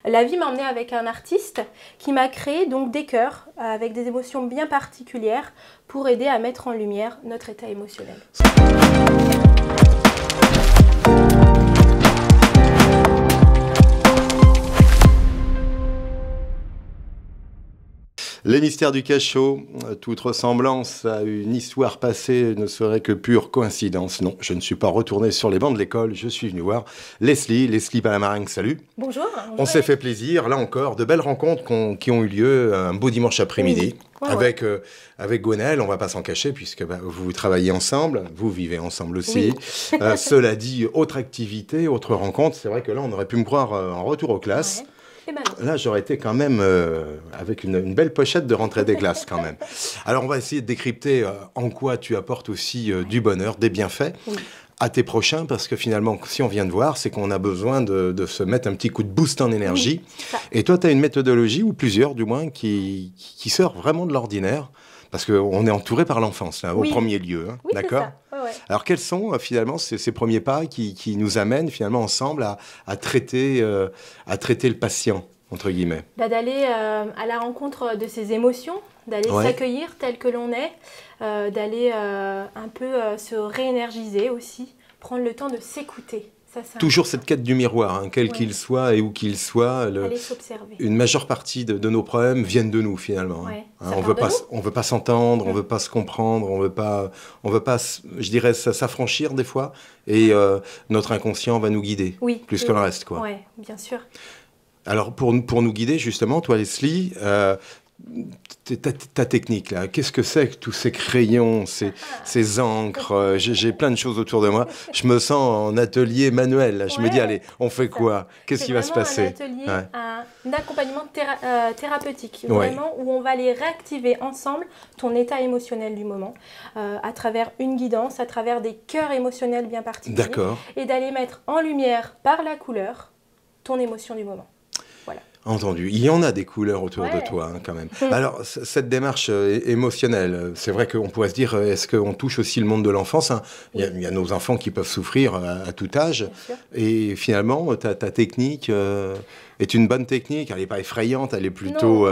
La vie m'a emmenée avec un artiste qui m'a créé donc des chœurs avec des émotions bien particulières pour aider à mettre en lumière notre état émotionnel. Les mystères du cachot, toute ressemblance à une histoire passée ne serait que pure coïncidence. Non, je ne suis pas retourné sur les bancs de l'école, je suis venu voir Leslie Palamarin, salut. Bonjour. On s'est fait plaisir, là encore, de belles rencontres qui ont eu lieu un beau dimanche après-midi. Oui. Avec Gwenaëlle, on ne va pas s'en cacher, puisque vous travaillez ensemble, vous vivez ensemble aussi. Oui. Cela dit, autre activité, autre rencontre, c'est vrai que là, on aurait pu me croire en retour aux classes. Ouais. Et ben là, j'aurais été quand même avec une belle pochette de rentrée des classes quand même. Alors, on va essayer de décrypter en quoi tu apportes aussi du bonheur, des bienfaits à tes prochains, parce que finalement, si on vient de voir, c'est qu'on a besoin de se mettre un petit coup de boost en énergie. Oui, et toi, tu as une méthodologie, ou plusieurs du moins, qui sort vraiment de l'ordinaire, parce qu'on est entouré par l'enfance, là, au premier lieu. Hein, oui, d'accord. Alors, quels sont finalement ces premiers pas qui nous amènent finalement ensemble à traiter le patient, entre guillemets? D'aller à la rencontre de ses émotions, d'aller s'accueillir tel que l'on est, d'aller un peu se réénergiser aussi, prendre le temps de s'écouter. Toujours cette quête du miroir, hein, quel qu'il soit et où qu'il soit. Aller s'observer. Une majeure partie de nos problèmes viennent de nous finalement. Ouais. Hein, on veut pas s'entendre, on veut pas se comprendre, on veut pas, je dirais, s'affranchir des fois. Et notre inconscient va nous guider, plus que le reste, quoi. Oui, bien sûr. Alors pour nous guider justement, toi Leslie, ta technique là, qu'est-ce que c'est que tous ces crayons, ces encres, j'ai plein de choses autour de moi. Je me sens en atelier manuel. Là. Je me dis allez, on fait quoi? Qu'est-ce qui va se passer? C'est vraiment un atelier, un accompagnement thérapeutique, vraiment où on va aller réactiver ensemble ton état émotionnel du moment, à travers une guidance, à travers des cœurs émotionnels bien particuliers. D'accord. Et d'aller mettre en lumière par la couleur ton émotion du moment. Voilà. Entendu. Il y en a des couleurs autour de toi, hein, quand même. Alors, cette démarche émotionnelle, c'est vrai qu'on pourrait se dire, est-ce qu'on touche aussi le monde de l'enfance, hein? Il y a nos enfants qui peuvent souffrir à tout âge. Et finalement, ta technique est une bonne technique. Elle n'est pas effrayante, elle est plutôt,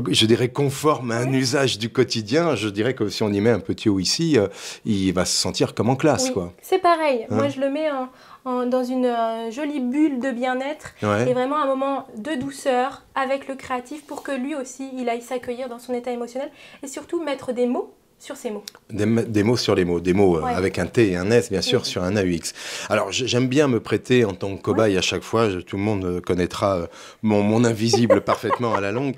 je dirais, conforme à un usage du quotidien. Je dirais que si on y met un petit haut ici, il va se sentir comme en classe, quoi. C'est pareil. Moi, je le mets dans une jolie bulle de bien-être et vraiment un moment de douceur avec le créatif pour que lui aussi, il aille s'accueillir dans son état émotionnel et surtout mettre des mots sur ces mots. Des mots sur les mots, des mots avec un T et un S, bien sûr, sur un AUX. Alors, j'aime bien me prêter en tant que cobaye à chaque fois. Tout le monde connaîtra mon invisible parfaitement à la longue.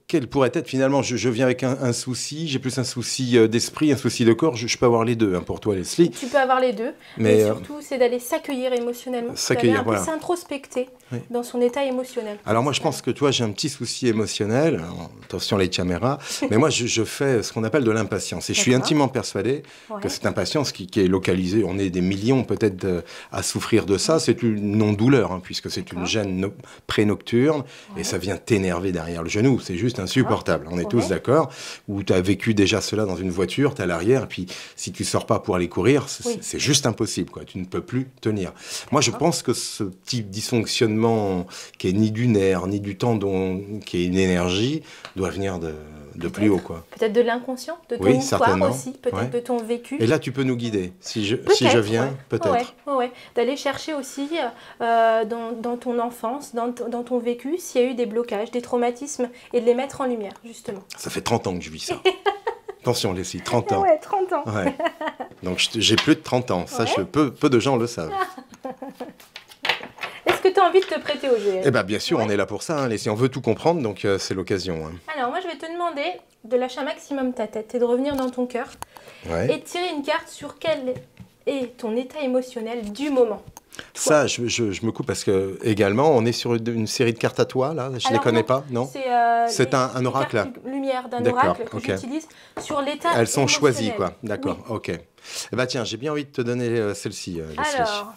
Quel pourrait être finalement, je viens avec un souci, j'ai plus un souci d'esprit, un souci de corps. Je peux avoir les deux, hein, pour toi, Leslie. Tu peux avoir les deux, mais surtout, c'est d'aller s'accueillir émotionnellement. S'accueillir, un peu s'introspecter dans son état émotionnel. Alors moi, je pense que toi, j'ai un petit souci émotionnel. Attention les caméras. Mais moi, je fais ce qu'on appelle de l'impatience. Et je suis intimement persuadé que cette impatience qui est localisée, on est des millions peut-être à souffrir de ça, c'est une non-douleur, hein, puisque c'est une gêne prénocturne et ça vient t'énerver derrière le genou. C'est juste insupportable. On est tous d'accord. Ou tu as vécu déjà cela dans une voiture, tu es à l'arrière, et puis si tu sors pas pour aller courir, c'est juste impossible, quoi. Tu ne peux plus tenir. Moi, je pense que ce type de dysfonctionnement qui est ni du nerf, ni du tendon, qui est une énergie, doit venir de plus haut, quoi. Peut-être de l'inconscient, de ton histoire aussi, peut-être de ton vécu. Et là, tu peux nous guider. Si je viens, peut-être. D'aller chercher aussi dans ton enfance, dans ton vécu, s'il y a eu des blocages, des traumatismes, et de les mettre en lumière, justement. Ça fait 30 ans que je vis ça. Attention, Leslie, 30 ans. Ouais, 30 ans. Ouais. Donc, j'ai plus de 30 ans. Ça, peu de gens le savent. Est-ce que tu as envie de te prêter au jeu? Eh bien, bien sûr, on est là pour ça, hein, Leslie. On veut tout comprendre, donc c'est l'occasion. Hein. Alors, moi, je vais te demander de lâcher un maximum ta tête et de revenir dans ton cœur et de tirer une carte sur quel est ton état émotionnel du moment. Ça, je me coupe parce que également, on est sur une série de cartes à toi, là. Je ne les connais pas, non? C'est un oracle, là. Lumière d'un oracle que j'utilise sur l'état émotionnel. Elles sont choisies, quoi. D'accord, ok. Eh bien, tiens, j'ai bien envie de te donner celle-ci, Leslie. Alors,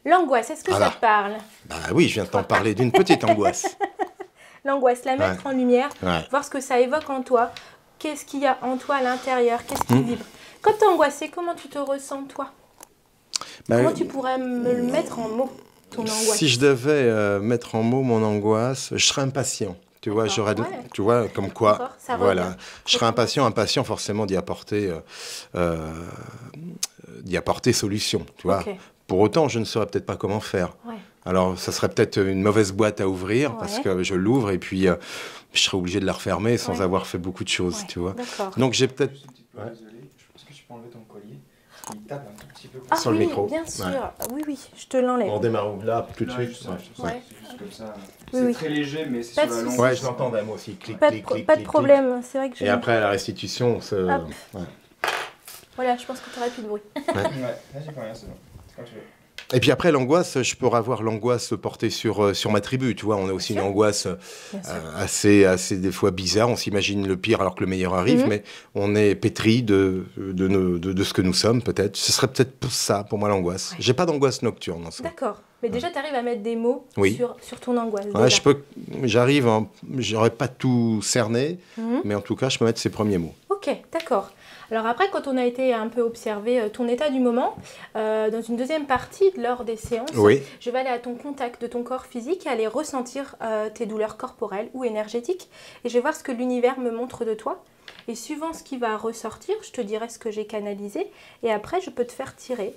l'angoisse, est-ce que ça te parle? Bah oui, je viens de t'en parler d'une petite angoisse. L'angoisse, la mettre en lumière, voir ce que ça évoque en toi. Qu'est-ce qu'il y a en toi à l'intérieur? Qu'est-ce qui vibre? Quand tu es angoissé, comment tu te ressens, toi? Comment tu pourrais me le mettre en mots? ton angoisse? Si je devais mettre en mots mon angoisse, je serais impatient. Tu vois, tu vois, comme quoi, voilà, je serais impatient forcément d'y apporter solution, tu vois. Pour autant, je ne saurais peut-être pas comment faire. Alors, ça serait peut-être une mauvaise boîte à ouvrir parce que je l'ouvre et puis je serais obligé de la refermer sans avoir fait beaucoup de choses, tu vois. Donc, j'ai peut-être... Désolé, est-ce que je peux enlever ton collier? Il tape un tout petit peu sur le micro. Bien sûr. Oui, je te l'enlève. On démarre là tout de suite. C'est juste comme ça. C'est très léger, mais c'est sur la longue. Ouais, je l'entends moi aussi. Clic, pas clic, de problème. C'est vrai que et après, à la restitution, voilà, je pense que tu n'auras plus de bruit. Là, j'ai pas rien, c'est bon. C'est quand tu veux. Et puis après, l'angoisse, je pourrais avoir l'angoisse portée sur ma tribu, tu vois. On a aussi une angoisse assez des fois bizarre. On s'imagine le pire alors que le meilleur arrive, mais on est pétri de ce que nous sommes, peut-être. Ce serait peut-être pour ça, pour moi, l'angoisse. J'ai pas d'angoisse nocturne en soi. D'accord. Mais déjà, tu arrives à mettre des mots sur ton angoisse. J'arrive, j'aurais pas tout cerné, mais en tout cas, je peux mettre ces premiers mots. Ok, d'accord. Alors après, quand on a été un peu observé ton état du moment, dans une deuxième partie, lors des séances, je vais aller à ton contact de ton corps physique et aller ressentir tes douleurs corporelles ou énergétiques. Et je vais voir ce que l'univers me montre de toi. Et suivant ce qui va ressortir, je te dirai ce que j'ai canalisé. Et après, je peux te faire tirer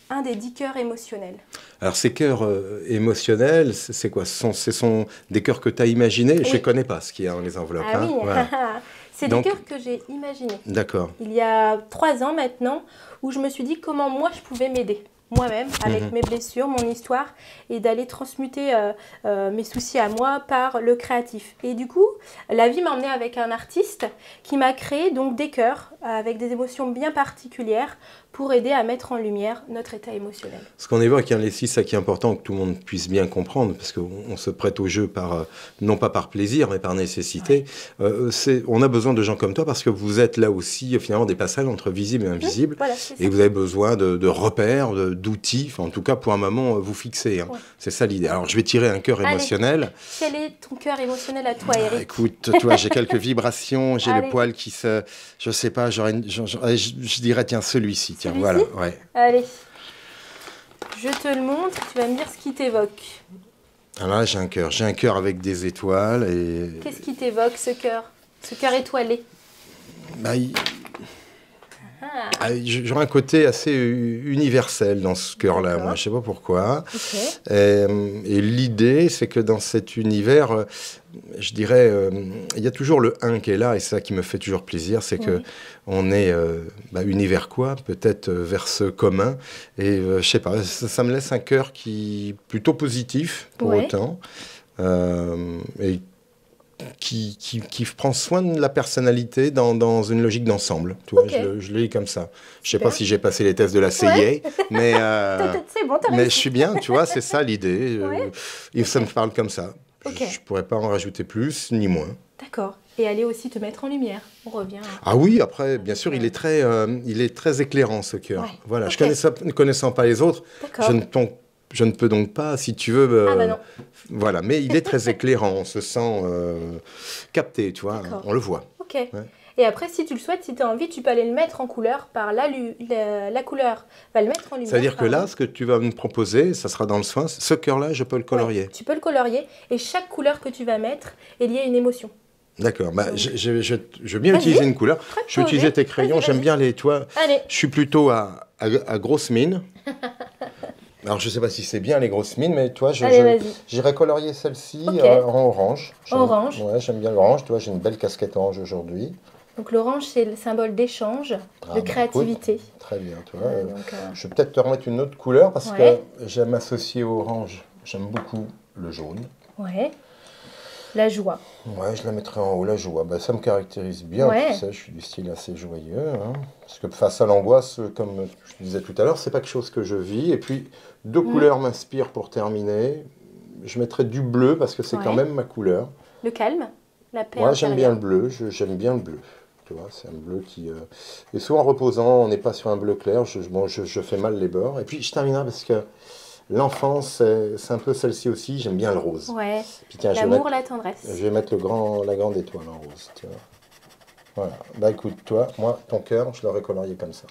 un des 10 cœurs émotionnels. Alors ces cœurs émotionnels, c'est quoi? Ce sont des cœurs que tu as imaginés? Je ne connais pas ce qu'il y a dans les enveloppes. Ah oui, c'est des cœurs que j'ai imaginés. D'accord. Il y a 3 ans maintenant, où je me suis dit comment moi je pouvais m'aider. Moi-même, avec mes blessures, mon histoire, et d'aller transmuter mes soucis à moi par le créatif. Et du coup, la vie m'a emmenée avec un artiste qui m'a créé donc des cœurs avec des émotions bien particulières pour aider à mettre en lumière notre état émotionnel. Ce qu'on évoque, les 6, ça qui est important que tout le monde puisse bien comprendre, parce qu'on se prête au jeu non pas par plaisir, mais par nécessité. On a besoin de gens comme toi parce que vous êtes là aussi, finalement, des passerelles entre visible et invisible. Voilà, et vous avez besoin de repères, d'outils, en tout cas pour un moment vous fixer. C'est ça l'idée. Alors je vais tirer un cœur émotionnel. Quel est ton cœur émotionnel à toi, Eric? Écoute, tu vois, j'ai quelques vibrations, j'ai les poils qui se... Je sais pas, je dirais, tiens, celui-ci. Tiens, voilà. Allez, je te le montre, tu vas me dire ce qui t'évoque. Alors là, j'ai un cœur avec des étoiles et... Qu'est-ce qui t'évoque, ce cœur étoilé? J'aurais un côté assez universel dans ce cœur-là, moi, je sais pas pourquoi. Et l'idée, c'est que dans cet univers, je dirais, il y a toujours le 1 qui est là, et c'est ça qui me fait toujours plaisir, c'est que on est univers quoi, peut-être vers ce commun, et je sais pas, ça me laisse un cœur qui plutôt positif pour autant, et qui prend soin de la personnalité dans une logique d'ensemble. Tu vois, je le lis comme ça. Je sais pas si j'ai passé les tests de la CIA, mais je suis bien, tu vois, c'est ça l'idée. Et ça me parle comme ça. Je pourrais pas en rajouter plus ni moins. D'accord. Et aller aussi te mettre en lumière. On revient. Ah oui, après, bien sûr, il est très éclairant, ce cœur. Voilà. Ne connaissant pas les autres, je ne peux donc pas, si tu veux... non. Voilà, mais il est très éclairant, on se sent capté, tu vois, on le voit. Ok. Et après, si tu le souhaites, si tu as envie, tu peux aller le mettre en couleur par la couleur. Va le mettre en lumière. C'est-à-dire que là, ce que tu vas me proposer, ça sera dans le soin, ce cœur-là, je peux le colorier. Tu peux le colorier, et chaque couleur que tu vas mettre est liée à une émotion. D'accord, je veux bien utiliser une couleur. Je vais utiliser tes crayons, j'aime bien les toits. Je suis plutôt à grosse mine. Alors, je ne sais pas si c'est bien les grosses mines, mais toi, j'irai colorier celle-ci en orange. Orange. Ouais, j'aime bien l'orange. Toi, j'ai une belle casquette orange aujourd'hui. Donc, l'orange, c'est le symbole d'échange, de créativité. Cool. Très bien, toi. Je vais peut-être te remettre une autre couleur parce que j'aime associer au orange. J'aime beaucoup le jaune. Ouais. La joie. Ouais, je la mettrai en haut, la joie. Ça me caractérise bien, tu sais, je suis du style assez joyeux. Parce que face à l'angoisse, comme je te disais tout à l'heure, c'est pas quelque chose que je vis. Et puis, 2 couleurs m'inspirent pour terminer. Je mettrai du bleu parce que c'est quand même ma couleur. Le calme, la paix. Moi, j'aime bien le bleu, j'aime bien le bleu. Tu vois, c'est un bleu qui est souvent reposant, on n'est pas sur un bleu clair. Je fais mal les bords. Et puis, je terminerai parce que l'enfance, c'est un peu celle-ci aussi. J'aime bien le rose. Ouais. L'amour, la tendresse. Je vais mettre la grande étoile en rose. Tu vois. Voilà. Écoute, toi, moi, ton cœur, je l'aurais colorié comme ça.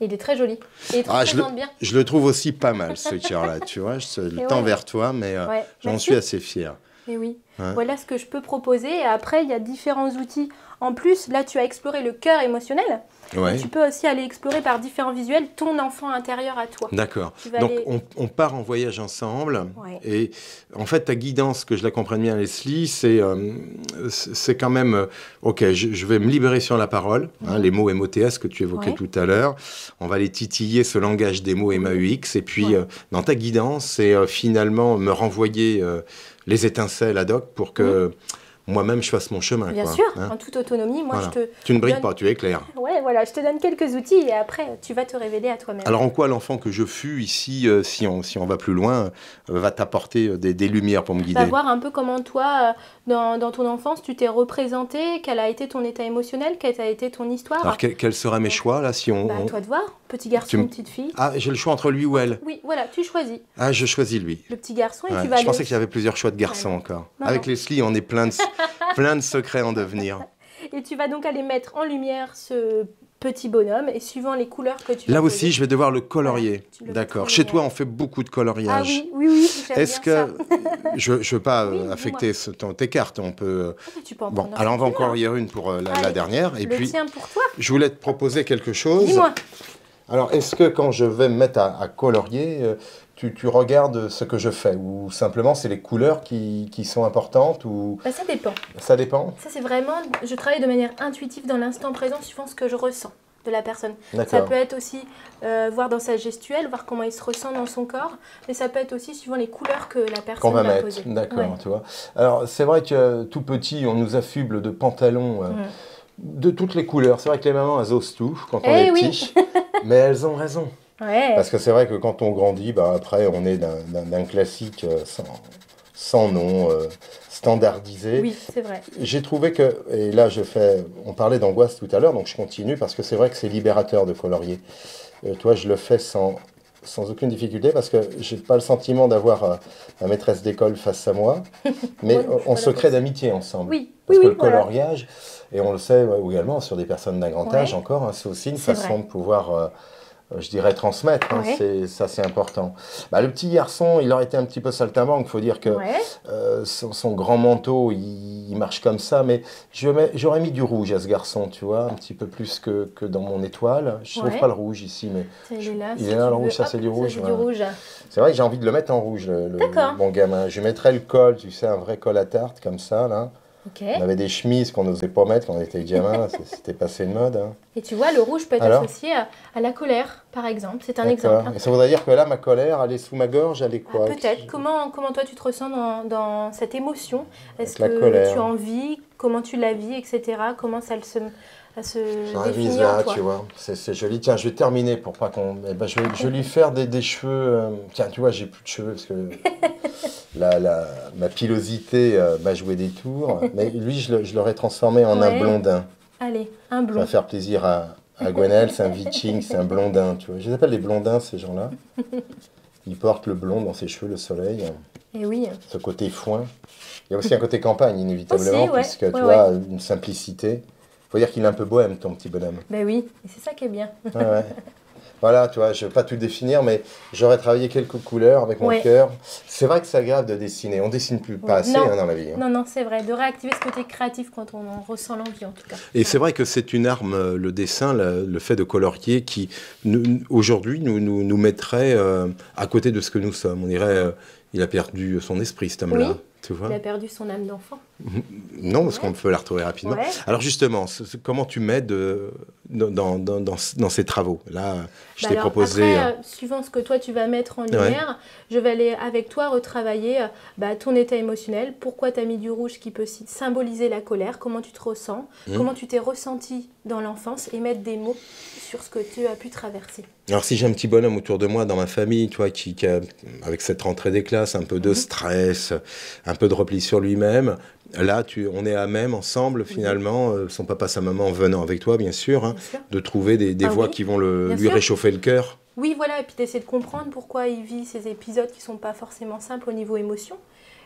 Il est très joli. Et il te représente bien. Je le trouve aussi pas mal, ce switcher-là, tu vois. Je le tends vers toi, mais j'en suis assez fier. Et oui, voilà ce que je peux proposer. Et après, il y a différents outils. En plus, là, tu as exploré le cœur émotionnel. Ouais. Tu peux aussi aller explorer par différents visuels ton enfant intérieur à toi. D'accord. Donc, on part en voyage ensemble. Ouais. Et en fait, ta guidance, que je la comprenne bien, Leslie, c'est quand même... OK, je vais me libérer sur la parole. Hein, les mots MOTS que tu évoquais tout à l'heure. On va les titiller, ce langage des mots MAUX. Et puis, dans ta guidance, c'est finalement me renvoyer les étincelles ad hoc pour que... moi-même, je fasse mon chemin. Bien sûr, en toute autonomie. Moi, tu ne brilles pas, tu es clair. Ouais, voilà, je te donne quelques outils et après, tu vas te révéler à toi-même. Alors, en quoi l'enfant que je fus ici, si on va plus loin, va t'apporter des lumières pour me guider? Va voir un peu comment toi, dans ton enfance, tu t'es représenté, quel a été ton état émotionnel, quelle a été ton histoire. Alors, quels seraient mes choix, là, si on... toi de voir, petit garçon, petite fille. Ah, j'ai le choix entre lui ou elle? Oui, voilà, tu choisis. Ah, je choisis lui. Le petit garçon, et tu vas Je pensais qu'il y avait plusieurs choix de garçons encore. Non, avec Leslie, on est plein de secrets en devenir. Et tu vas donc aller mettre en lumière ce petit bonhomme et suivant les couleurs que tu Là aussi, je vais devoir le colorier. D'accord. Chez toi, on fait beaucoup de coloriage. Ah oui, est-ce que je ne veux pas affecter tes cartes, on peut... tu peux en prendre alors on va en colorier une pour la dernière. Et puis, tien pour toi. Je voulais te proposer quelque chose. Dis-moi. Alors, est-ce que quand je vais me mettre à colorier, tu regardes ce que je fais? Ou simplement, c'est les couleurs qui sont importantes ou... Ça dépend. Ça dépend? Ça, c'est vraiment... Je travaille de manière intuitive dans l'instant présent, suivant ce que je ressens de la personne. Ça peut être aussi voir dans sa gestuelle, voir comment il se ressent dans son corps, mais ça peut être aussi suivant les couleurs que la personne va poser. D'accord, tu vois. Alors, c'est vrai que tout petit, on nous affuble de pantalons de toutes les couleurs. C'est vrai que les mamans, elles osent tout quand on est petit, mais elles ont raison. Ouais. Parce que c'est vrai que quand on grandit, après, on est d'un classique sans nom, standardisé. Oui, c'est vrai. J'ai trouvé que, et là on parlait d'angoisse tout à l'heure, donc je continue parce que c'est vrai que c'est libérateur de colorier. Toi, je le fais sans aucune difficulté parce que j'ai pas le sentiment d'avoir ma maîtresse d'école face à moi, mais on se crée d'amitié ensemble. Oui, parce que le coloriage, et on le sait également sur des personnes d'un grand âge encore, c'est aussi une façon de pouvoir... je dirais transmettre, ça c'est important. Le petit garçon, il aurait été un petit peu saltimbanque, il faut dire que son grand manteau, il marche comme ça, mais j'aurais mis du rouge à ce garçon, tu vois, un petit peu plus que dans mon étoile. Je ne trouve pas le rouge ici, mais il est là, le rouge, ça c'est du rouge. rouge. C'est vrai que j'ai envie de le mettre en rouge, le bon gamin. Je mettrais le col, tu sais, un vrai col à tarte comme ça, là. On avait des chemises qu'on n'osait pas mettre quand on était gamin, c'était passé de mode. Hein. Et tu vois, le rouge peut être associé à la colère, par exemple. C'est un exemple. Et ça voudrait dire que là, ma colère, elle est sous ma gorge, elle est quoi? Peut-être. Comment toi, tu te ressens dans cette émotion? Est-ce que tu en vis? Comment tu la vis, etc. Comment ça se définit en toi? Tu vois, c'est joli. Tiens, je vais terminer pour pas qu'on... je vais lui faire des cheveux... Tiens, tu vois, j'ai plus de cheveux parce que... ma pilosité m'a joué des tours, mais lui, je l'aurais transformé en un blondin. Allez, un blond. Ça va faire plaisir à Gwenelle, c'est un Viching, c'est un blondin, tu vois. Je les appelle les blondins, ces gens-là. Ils portent le blond dans ses cheveux, le soleil. Et oui. Ce côté foin. Il y a aussi un côté campagne, inévitablement, puisque tu vois, une simplicité. Il faut dire qu'il est un peu bohème, ton petit bonhomme. Ben oui, et c'est ça qui est bien. Voilà, tu vois, je ne vais pas tout définir, mais j'aurais travaillé quelques couleurs avec mon cœur. C'est vrai que c'est agréable de dessiner. On ne dessine plus pas assez dans la vie. Hein. Non, c'est vrai. De réactiver ce côté créatif quand on en ressent l'envie, en tout cas. Et c'est vrai que c'est une arme, le dessin, le fait de colorier, qui, aujourd'hui, nous mettrait à côté de ce que nous sommes. On dirait, il a perdu son esprit, cet homme-là. Oui. Tu vois? Il a perdu son âme d'enfant. Non, parce qu'on peut la retrouver rapidement. Alors justement, comment tu m'aides dans ces travaux? Là, je t'ai proposé... Après, suivant ce que toi tu vas mettre en lumière, je vais aller avec toi retravailler ton état émotionnel, pourquoi tu as mis du rouge qui peut symboliser la colère, comment tu te ressens, comment tu t'es ressenti dans l'enfance et mettre des mots sur ce que tu as pu traverser. Alors si j'ai un petit bonhomme autour de moi dans ma famille, tu vois, qui a, avec cette rentrée des classes, un peu de stress, un peu de repli sur lui-même, là on est à même ensemble finalement, son papa, sa maman venant avec toi bien sûr, de trouver des voix qui vont lui réchauffer le cœur. Oui, voilà, et puis d'essayer de comprendre pourquoi il vit ces épisodes qui ne sont pas forcément simples au niveau émotion,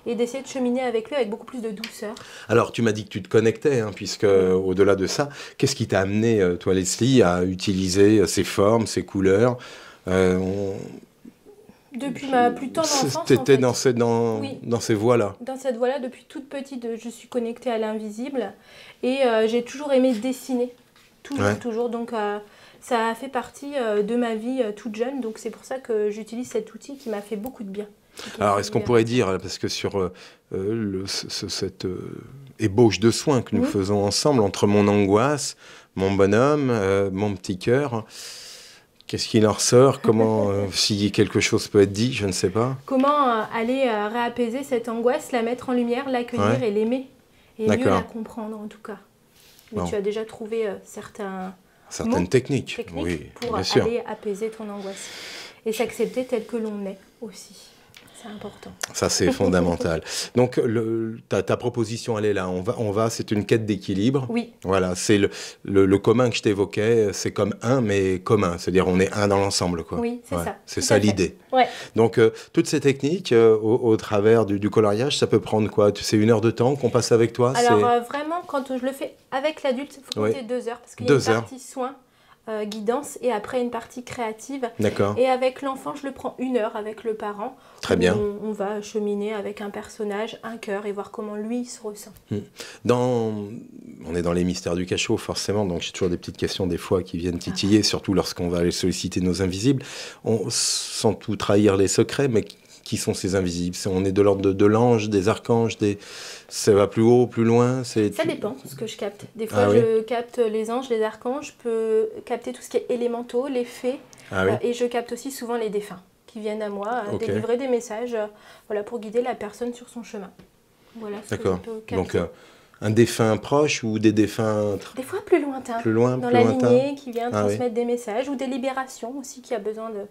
et d'essayer de cheminer avec lui avec beaucoup plus de douceur. Alors, tu m'as dit que tu te connectais, hein, puisque au-delà de ça, qu'est-ce qui t'a amené, toi Leslie, à utiliser ces formes, ces couleurs Depuis ma plus tendre enfance, tu étais en fait. dans ces voies-là. Dans cette voie-là, depuis toute petite, je suis connectée à l'invisible, et j'ai toujours aimé dessiner, toujours, donc ça a fait partie de ma vie toute jeune, donc c'est pour ça que j'utilise cet outil qui m'a fait beaucoup de bien. Alors, est-ce qu'on pourrait dire, parce que sur cette ébauche de soins que nous faisons ensemble, entre mon angoisse, mon bonhomme, mon petit cœur, qu'est-ce qu'il en ressort? Comment, si quelque chose peut être dit, je ne sais pas. Comment aller réapaiser cette angoisse, la mettre en lumière, l'accueillir et l'aimer, et mieux la comprendre en tout cas. Mais tu as déjà trouvé certaines techniques oui, pour aller apaiser ton angoisse et s'accepter tel que l'on est aussi. C'est important. Ça, c'est fondamental. Donc, ta proposition, elle est là. C'est une quête d'équilibre. Oui. Voilà, c'est le commun que je t'évoquais, c'est comme un, mais commun. C'est-à-dire, on est un dans l'ensemble, quoi. Oui, c'est ça. C'est ça l'idée. Ouais. Donc, toutes ces techniques, au travers du coloriage, ça peut prendre quoi? C'est 1 heure de temps qu'on passe avec toi? Alors, vraiment, quand je le fais avec l'adulte, il faut compter 2 heures. Parce qu'il y a une partie soin, guidance, et après une partie créative. D'accord. Et avec l'enfant, je le prends 1 heure avec le parent. Très bien. On va cheminer avec un personnage, un cœur, et voir comment lui se ressent. On est dans les mystères du cachot, forcément, donc j'ai toujours des petites questions des fois qui viennent titiller, surtout lorsqu'on va aller solliciter nos invisibles. Sans tout trahir les secrets, mais qui sont ces invisibles? On est de l'ordre de l'ange, des archanges, ça va plus haut, plus loin? Ça dépend ce que je capte. Des fois, je capte les anges, les archanges, je peux capter tout ce qui est élémentaux, les fées, et je capte aussi souvent les défunts qui viennent à moi délivrer des messages pour guider la personne sur son chemin. Voilà ce que je peux capter. Donc, un défunt proche ou des défunts... Des fois plus lointains. Dans la lignée qui vient transmettre des messages, ou des libérations aussi qui a besoin de...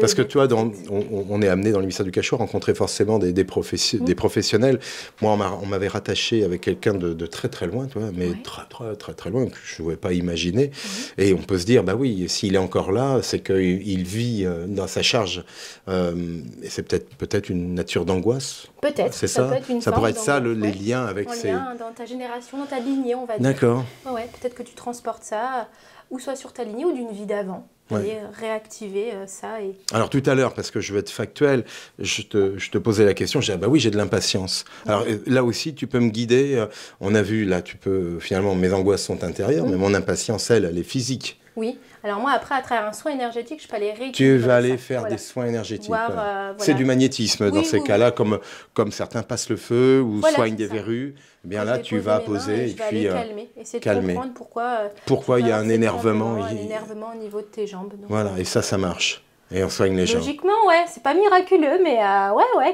Parce que toi, on est amené dans le mystère du cachot à rencontrer forcément des professionnels. Moi, on m'avait rattaché avec quelqu'un de très très loin, mais très loin, que je ne pouvais pas imaginer. Et on peut se dire, bah oui, s'il est encore là, c'est qu'il vit dans sa charge. Et c'est peut-être une nature d'angoisse. Peut-être. C'est ça. Ça pourrait être ça, les liens avec ces... lien dans ta génération, dans ta lignée, on va dire. D'accord. Peut-être que tu transportes ça, ou soit sur ta lignée ou d'une vie d'avant. Et réactiver ça. Alors tout à l'heure, parce que je veux être factuel, je te posais la question, j'ai dit, oui, j'ai de l'impatience. Alors là aussi, tu peux me guider. On a vu, là, finalement, mes angoisses sont intérieures, mais mon impatience, elle est physique. Oui. Alors moi, après, à travers un soin énergétique, je peux aller rééquilibrer. Tu vas aller faire des soins énergétiques. C'est du magnétisme dans ces cas-là, comme certains passent le feu ou soignent des verrues. Eh bien là, tu vas poser et puis calmer. Essayer de comprendre pourquoi il y a un énervement. Un énervement au niveau de tes jambes. Donc, voilà, et ça marche. Et on soigne les gens. Logiquement, c'est pas miraculeux, mais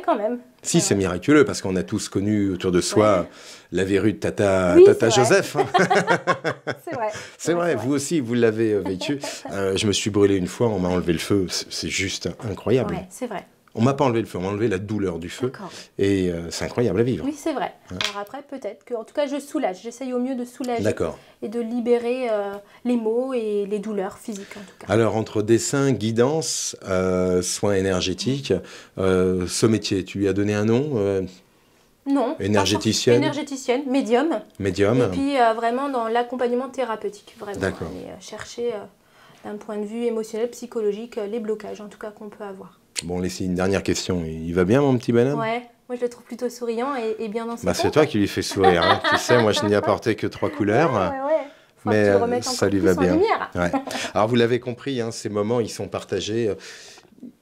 quand même. Si, c'est miraculeux, parce qu'on a tous connu autour de soi la verrue de Tata Joseph. C'est vrai, vous aussi, vous l'avez vécu. Je me suis brûlé une fois, on m'a enlevé le feu. C'est juste incroyable. Ouais, c'est vrai. On m'a pas enlevé le feu, on m'a enlevé la douleur du feu. Et c'est incroyable à vivre. Oui, c'est vrai. Alors après, peut-être que, en tout cas, je soulage. J'essaye au mieux de soulager. D'accord. Et de libérer les maux et les douleurs physiques, en tout cas. Alors, entre dessin, guidance, soins énergétiques, ce métier, tu lui as donné un nom Non. Énergéticienne. Énergéticienne, médium. Médium. Et puis, vraiment dans l'accompagnement thérapeutique. Vraiment. D'accord. Et chercher, d'un point de vue émotionnel, psychologique, les blocages, en tout cas, qu'on peut avoir. Bon, Leslie, une dernière question. Il va bien, mon petit bonhomme? Ouais, moi je le trouve plutôt souriant et bien dans ses c'est toi qui lui fais sourire. Hein. Tu sais, moi je n'y apportais que 3 couleurs. Mais ça lui va bien. Alors vous l'avez compris, ces moments, ils sont partagés.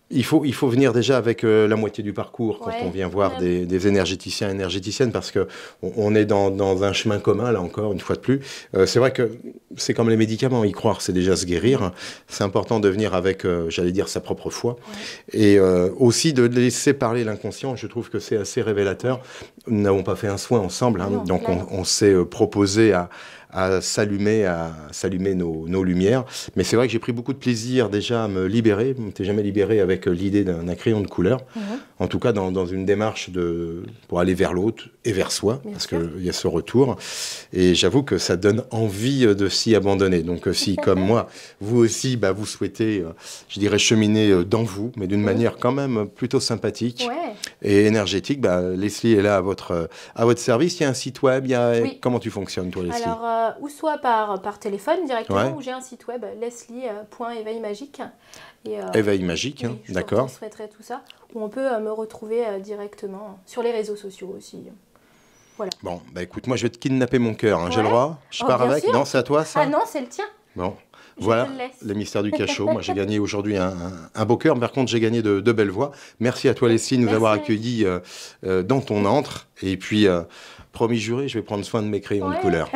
Il faut venir déjà avec la moitié du parcours quand on vient voir des énergéticiens et énergéticiennes, parce qu'on est dans un chemin commun, là encore, une fois de plus. C'est vrai que c'est comme les médicaments, y croire, c'est déjà se guérir. C'est important de venir avec, j'allais dire, sa propre foi. Et aussi de laisser parler l'inconscient. Je trouve que c'est assez révélateur. Nous n'avons pas fait un soin ensemble, donc on s'est proposé à à s'allumer nos lumières. Mais c'est vrai que j'ai pris beaucoup de plaisir déjà à me libérer. Je ne m'étais jamais libéré avec l'idée d'un crayon de couleur. En tout cas, dans une démarche pour aller vers l'autre et vers soi, parce qu'il y a ce retour. Et j'avoue que ça donne envie de s'y abandonner. Donc si, comme moi, vous aussi, vous souhaitez, je dirais, cheminer dans vous, mais d'une manière quand même plutôt sympathique et énergétique, Leslie est là à votre service. Il y a un site web, comment tu fonctionnes, toi, Leslie? Alors, ou soit par téléphone directement, ou j'ai un site web, leslie.éveil-magique. Éveil magique, d'accord. Je transmettrai tout ça. Où on peut me retrouver directement sur les réseaux sociaux aussi. Voilà. Bon, écoute, moi je vais te kidnapper mon cœur. J'ai le droit? Je pars avec? Sûr. Non, c'est à toi ça? Ah non, c'est le tien. Bon. Voilà, les mystères du cachot. Moi, j'ai gagné aujourd'hui un beau cœur. Par contre, j'ai gagné de belles voix. Merci à toi, Leslie, de nous avoir accueillis dans ton antre. Et puis, promis juré, je vais prendre soin de mes crayons de couleur.